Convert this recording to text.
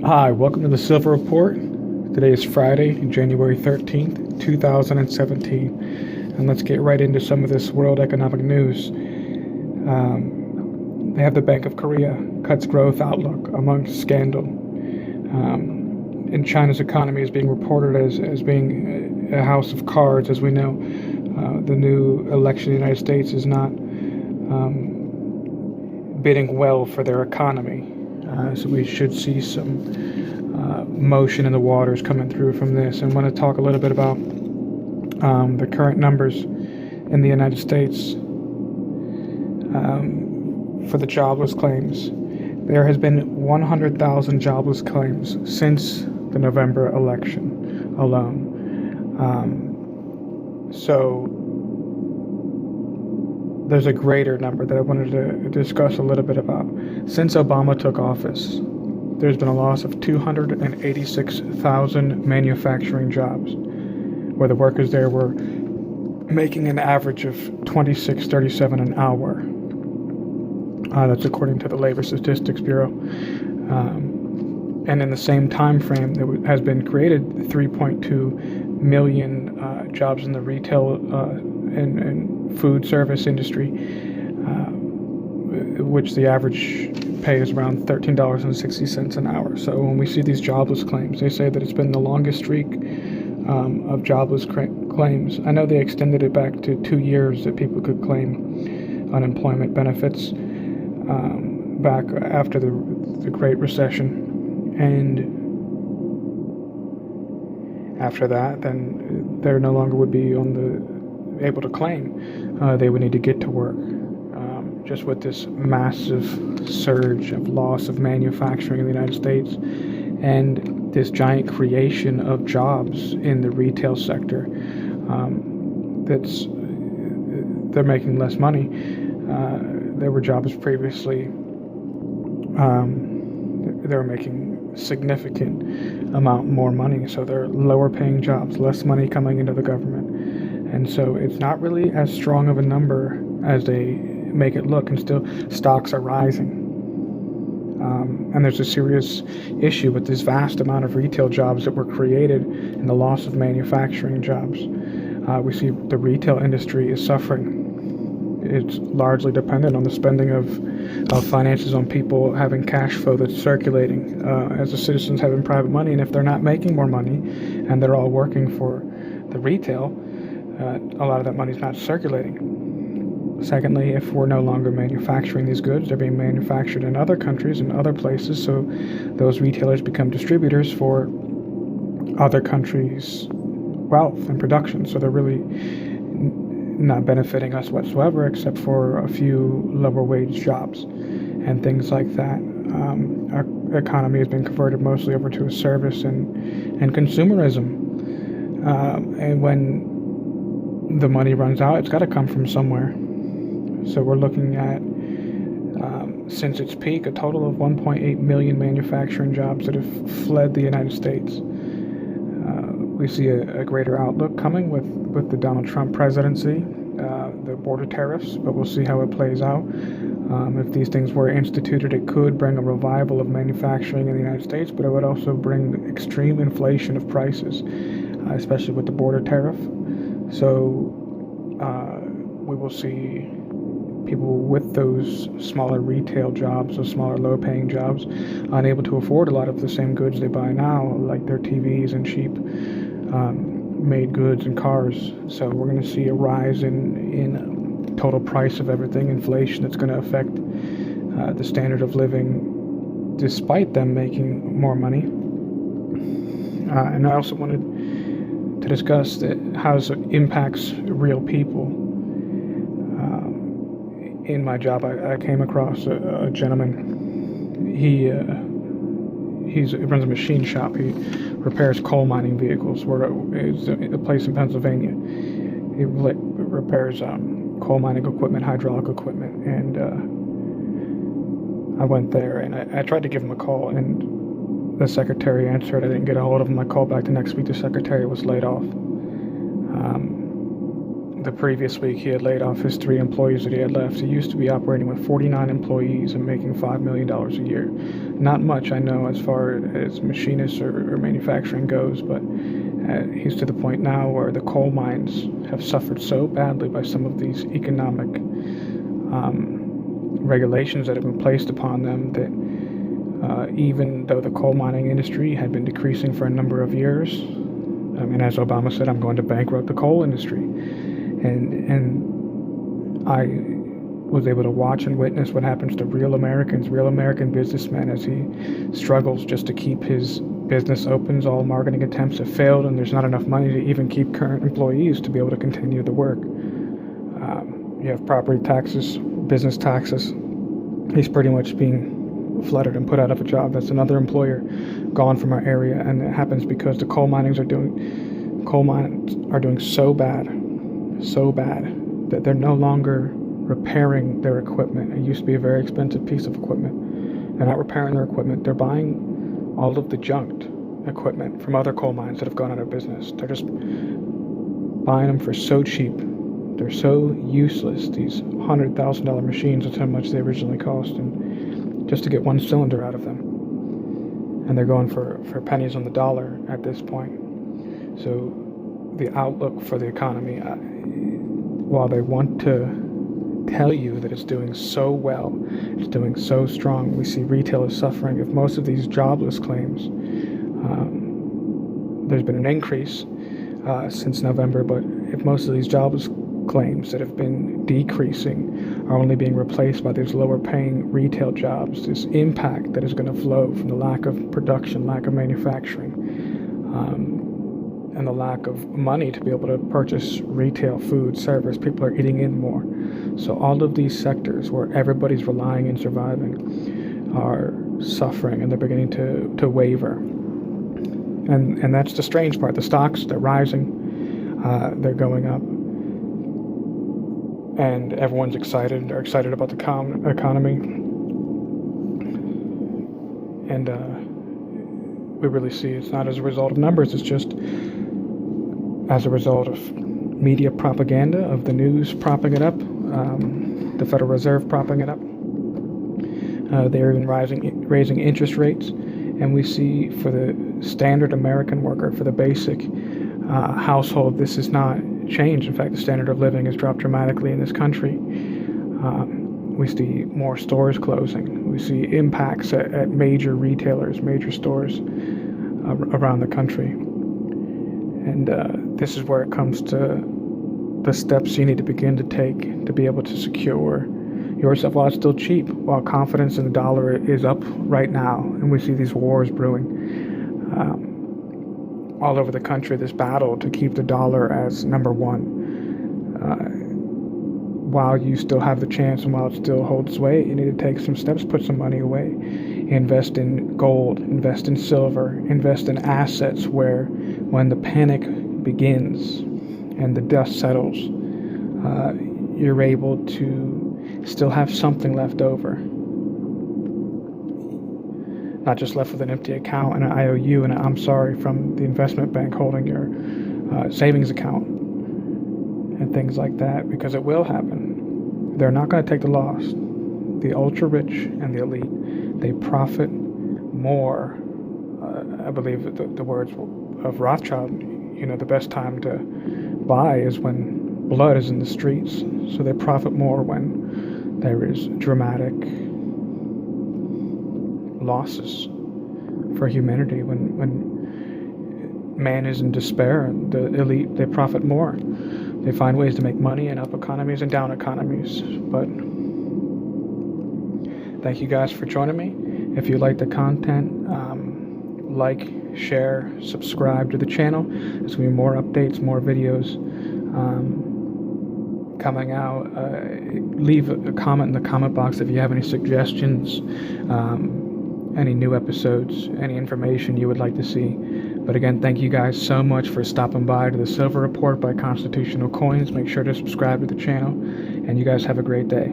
Hi, welcome to the Silver Report. Today is Friday, January 13th, 2017, and let's get right into some of this world economic news. They have the Bank of Korea cuts growth outlook among scandal. And China's economy is being reported as being a house of cards. As we know, the new election in the United States is not bidding well for their economy. So we should see some motion in the waters coming through from this. And I want to talk a little bit about the current numbers in the United States for the jobless claims. There has been 100,000 jobless claims since the November election alone. So there's a greater number that I wanted to discuss a little bit about. Since Obama took office, there's been a loss of 286,000 manufacturing jobs, where the workers there were making an average of $26.37 an hour. That's according to the Labor Statistics Bureau. And in the same time frame, there has been created 3.2 million jobs in the retail and food service industry, which the average pay is around $13.60 an hour. So when we see these jobless claims, they say that it's been the longest streak of jobless claims. I know they extended it back to 2 years that people could claim unemployment benefits back after the Great Recession. And after that, then there no longer would be able to claim. They would need to get to work. Just with this massive surge of loss of manufacturing in the United States and this giant creation of jobs in the retail sector, they're making less money. There were jobs previously, they were making significant amount more money, so they're lower paying jobs, less money coming into the government. And so it's not really as strong of a number as they make it look, and still stocks are rising. And there's a serious issue with this vast amount of retail jobs that were created and the loss of manufacturing jobs. We see the retail industry is suffering. It's largely dependent on the spending of finances on people having cash flow that's circulating, as the citizens having private money. And if they're not making more money and they're all working for the retail, a lot of that money is not circulating. Secondly, if we're no longer manufacturing these goods, they're being manufactured in other countries and other places, so those retailers become distributors for other countries' wealth and production. So they're really not benefiting us whatsoever, except for a few lower wage jobs and things like that. Our economy has been converted mostly over to a service and consumerism. And when the money runs out, it's got to come from somewhere. So we're looking at, since its peak, a total of 1.8 million manufacturing jobs that have fled the United States. We see a greater outlook coming with the Donald Trump presidency, the border tariffs, but we'll see how it plays out. If these things were instituted, it could bring a revival of manufacturing in the United States, but it would also bring extreme inflation of prices, especially with the border tariff. So we will see people with those smaller retail jobs, those smaller low-paying jobs, unable to afford a lot of the same goods they buy now, like their TVs and cheap made goods and cars. So we're going to see a rise in total price of everything, inflation that's going to affect the standard of living despite them making more money. And I also wanted to discuss how it impacts real people. In my job, I came across a gentleman. He runs a machine shop. He repairs coal mining vehicles. It's a place in Pennsylvania. He repairs coal mining equipment, hydraulic equipment, and I went there and I tried to give him a call, and the secretary answered. I didn't get a hold of him. I called back the next week. The secretary was laid off. the previous week he had laid off his 3 employees that he had left. He used to be operating with 49 employees and making $5 million a year. Not much, I know, as far as machinists or manufacturing goes, but he's to the point now where the coal mines have suffered so badly by some of these economic regulations that have been placed upon them that even though the coal mining industry had been decreasing for a number of years, I mean, as Obama said, I'm going to bankrupt the coal industry. And I was able to watch and witness what happens to real American businessmen as he struggles just to keep his business open. All marketing attempts have failed, and there's not enough money to even keep current employees to be able to continue the work. You have property taxes, business taxes. He's pretty much being flooded and put out of a job. That's another employer gone from our area, and it happens because the coal mines are doing so bad that they're no longer repairing their equipment. It used to be a very expensive piece of equipment. They're not repairing their equipment. They're buying all of the junked equipment from other coal mines that have gone out of business. They're just buying them for so cheap. They're so useless, these $100,000 machines. That's how much they originally cost, and just to get one cylinder out of them. And they're going for pennies on the dollar at this point. So the outlook for the economy, while they want to tell you that it's doing so well, it's doing so strong, we see retail is suffering. If most of these jobless claims, there's been an increase since November, but if most of these jobless claims that have been decreasing are only being replaced by these lower paying retail jobs, this impact that is going to flow from the lack of production, lack of manufacturing, and the lack of money to be able to purchase retail food, service. People are eating in more. So all of these sectors where everybody's relying and surviving are suffering, and they're beginning to waver. And that's the strange part. The stocks, they're rising, they're going up, and everyone's excited. They're excited about the economy. And we really see it's not as a result of numbers. It's just as a result of media propaganda, of the news propping it up, the Federal Reserve propping it up. They're even raising interest rates. And we see for the standard American worker, for the basic household, this is not changed. In fact, the standard of living has dropped dramatically in this country. We see more stores closing. We see impacts at major retailers, major stores around the country. And this is where it comes to the steps you need to begin to take to be able to secure yourself while it's still cheap, while confidence in the dollar is up right now, and we see these wars brewing all over the country, this battle to keep the dollar as number one. While you still have the chance and while it still holds sway, you need to take some steps, put some money away, invest in gold, invest in silver, invest in assets where when the panic begins and the dust settles, you're able to still have something left over. Not just left with an empty account and an IOU and an I'm sorry from the investment bank holding your savings account and things like that, because it will happen. They're not going to take the loss. The ultra rich and the elite, they profit more. I believe that the words of Rothschild, the best time to buy is when blood is in the streets. So they profit more when there is dramatic losses for humanity. When man is in despair, the elite, they profit more. They find ways to make money in up economies and down economies. But thank you guys for joining me. If you like the content, like, share, subscribe to the channel. There's going to be more updates, more videos coming out. Leave a comment in the comment box if you have any suggestions, any new episodes, any information you would like to see. But again, thank you guys so much for stopping by to the Silver Report by Constitutional Coins. Make sure to subscribe to the channel, and you guys have a great day.